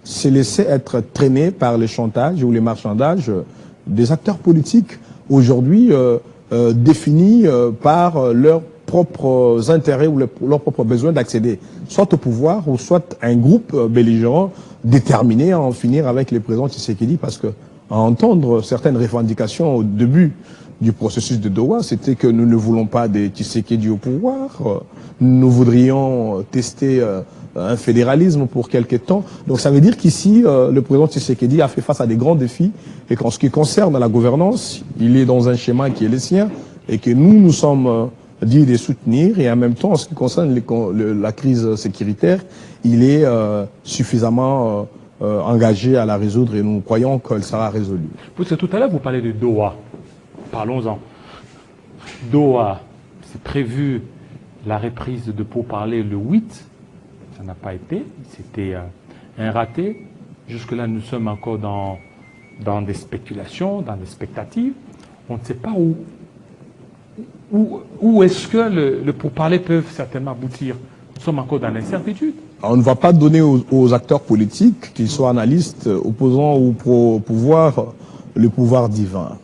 se laisser être traîné par les chantages ou les marchandages des acteurs politiques aujourd'hui définis par leurs propres intérêts ou leurs propres besoins d'accéder soit au pouvoir ou soit à un groupe belligérant déterminé à en finir avec le président Tshisekedi, parce que à entendre certaines revendications au début du processus de Doha, c'était que nous ne voulons pas de Tshisekedi au pouvoir, nous voudrions tester un fédéralisme pour quelque temps. Donc ça veut dire qu'ici, le président Tshisekedi a fait face à des grands défis et qu'en ce qui concerne la gouvernance, il est dans un schéma qui est le sien et que nous sommes dit de soutenir, et en même temps, en ce qui concerne la crise sécuritaire, il est suffisamment engagé à la résoudre et nous croyons qu'elle sera résolue. Parce que tout à l'heure, vous parlez de Doha. Parlons-en. Doha, c'est prévu la reprise de pourparlers le 8. Ça n'a pas été. C'était un raté. Jusque-là, nous sommes encore dans des spéculations, dans des expectatives. On ne sait pas où est-ce que le pourparlers peuvent certainement aboutir. Nous sommes encore dans l'incertitude. On ne va pas donner aux acteurs politiques, qu'ils soient analystes, opposants ou pro-pouvoir, le pouvoir divin.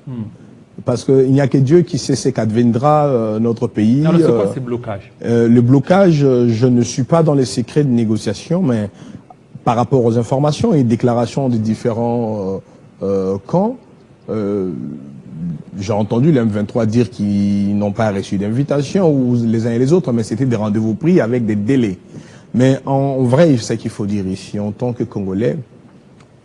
Parce qu'il n'y a que Dieu qui sait ce qu'adviendra notre pays. Alors, c'est quoi ces blocages? Le blocage, je ne suis pas dans les secrets de négociation, mais par rapport aux informations et déclarations des différents camps, j'ai entendu les M23 dire qu'ils n'ont pas reçu d'invitation, ou les uns et les autres, mais c'était des rendez-vous pris avec des délais. Mais en vrai, c'est ce qu'il faut dire ici, en tant que Congolais,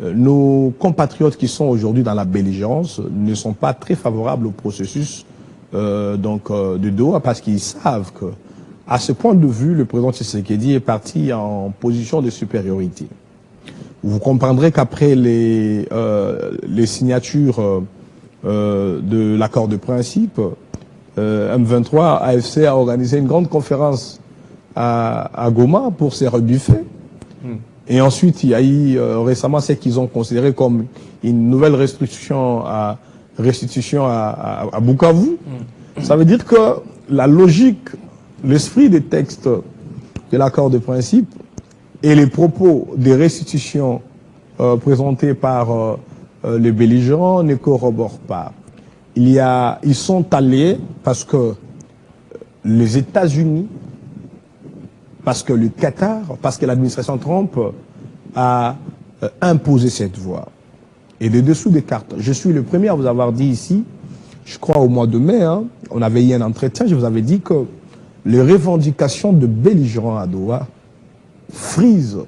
nos compatriotes qui sont aujourd'hui dans la belligérance ne sont pas très favorables au processus de Doha, parce qu'ils savent que, à ce point de vue, le président Tshisekedi est parti en position de supériorité. Vous comprendrez qu'après les signatures de l'accord de principe, M23, AFC a organisé une grande conférence à Goma pour se rebuffer. Et ensuite, il y a eu récemment ce qu'ils ont considéré comme une nouvelle restitution à Bukavu. Ça veut dire que la logique, l'esprit des textes de l'accord de principe et les propos des restitutions présentés par les belligérants ne corroborent pas. Ils sont alliés parce que les États-Unis, parce que le Qatar, parce que l'administration Trump a imposé cette voie. Et de dessous des cartes, je suis le premier à vous avoir dit ici, je crois au mois de mai, on avait eu un entretien, je vous avais dit que les revendications de belligérants à Doha frisent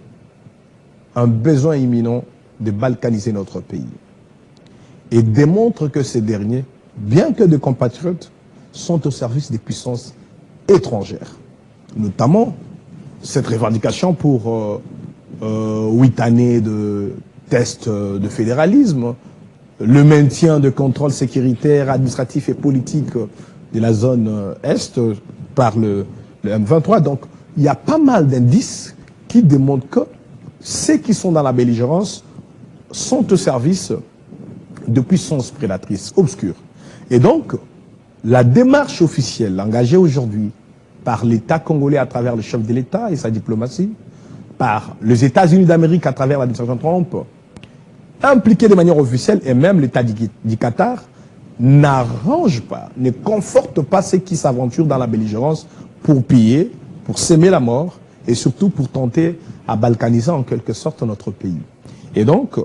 un besoin imminent de balkaniser notre pays. Et démontrent que ces derniers, bien que des compatriotes, sont au service des puissances étrangères. Notamment cette revendication pour 8 années de tests de fédéralisme, le maintien de contrôle sécuritaire, administratif et politique de la zone Est par le M23. Donc, il y a pas mal d'indices qui démontrent que ceux qui sont dans la belligérance sont au service de puissances prédatrices obscures. Et donc, la démarche officielle engagée aujourd'hui par l'État congolais à travers le chef de l'État et sa diplomatie, par les États-Unis d'Amérique à travers l'administration Trump, impliquée de manière officielle, et même l'État du Qatar, n'arrange pas, ne conforte pas ceux qui s'aventurent dans la belligérance pour piller, pour s'aimer la mort, et surtout pour tenter à balkaniser en quelque sorte notre pays. Et donc,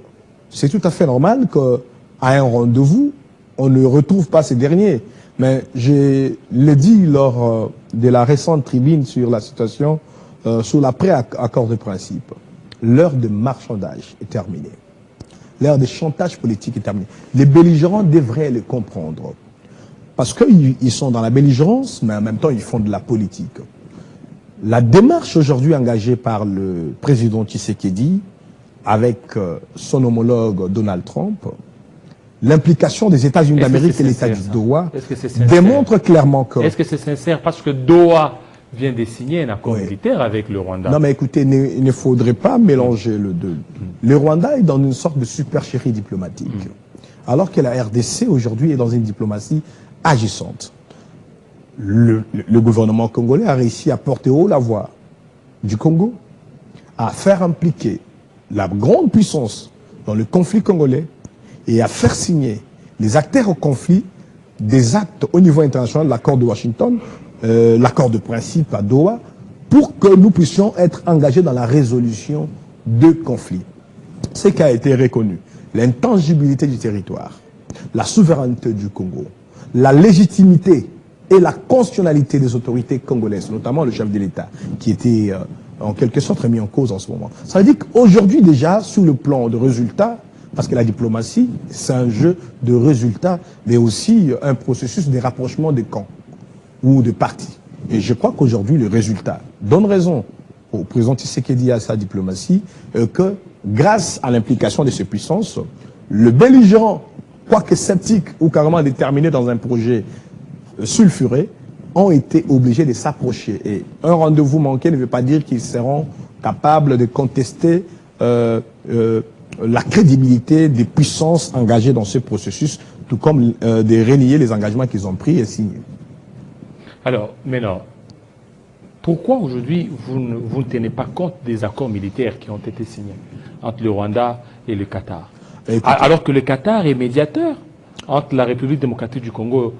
c'est tout à fait normal qu'à un rendez-vous, on ne retrouve pas ces derniers. Mais je l'ai dit lors de la récente tribune sur la situation, sur l'après-accord de principe. L'heure de marchandage est terminée. L'heure de chantage politique est terminée. Les belligérants devraient le comprendre. Parce qu'ils sont dans la belligérance, mais en même temps, ils font de la politique. La démarche aujourd'hui engagée par le président Tshisekedi, avec son homologue Donald Trump, l'implication des États-Unis d'Amérique et l'État du Doha démontre clairement que... Est-ce que c'est sincère? Parce que Doha vient de signer un accord militaire avec le Rwanda. Non mais écoutez, il ne faudrait pas mélanger le deux. Le Rwanda est dans une sorte de supercherie diplomatique, alors que la RDC aujourd'hui est dans une diplomatie agissante. Le gouvernement congolais a réussi à porter haut la voix du Congo, à faire impliquer la grande puissance dans le conflit congolais et à faire signer les acteurs au conflit des actes au niveau international, l'accord de Washington, l'accord de principe à Doha, pour que nous puissions être engagés dans la résolution de conflits. Ce qui a été reconnu, l'intangibilité du territoire, la souveraineté du Congo, la légitimité et la constitutionnalité des autorités congolaises, notamment le chef de l'État, qui était en quelque sorte remis en cause en ce moment. Ça veut dire qu'aujourd'hui déjà, sur le plan de résultats, parce que la diplomatie, c'est un jeu de résultats, mais aussi un processus de rapprochement des camps ou de partis. Et je crois qu'aujourd'hui, le résultat donne raison au président Tshisekedi et à sa diplomatie que grâce à l'implication de ces puissances, le belligérant, quoique sceptique ou carrément déterminé dans un projet sulfuré, ont été obligés de s'approcher. Et un rendez-vous manqué ne veut pas dire qu'ils seront capables de contester la crédibilité des puissances engagées dans ce processus, tout comme de renier les engagements qu'ils ont pris et signés. Alors, maintenant, pourquoi aujourd'hui vous ne tenez pas compte des accords militaires qui ont été signés entre le Rwanda et le Qatar? Alors que le Qatar est médiateur entre la République démocratique du Congo